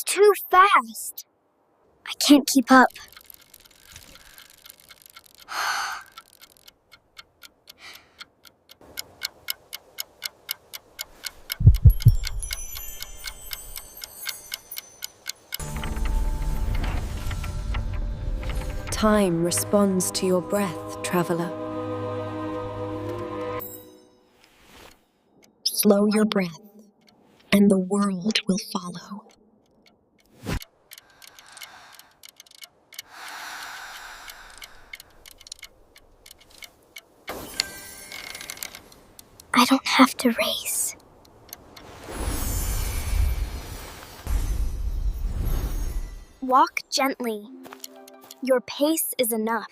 too fast. I can't keep up. Time responds to your breath, traveler. Slow your breath, and the world will follow. I don't have to race. Walk gently. Your pace is enough.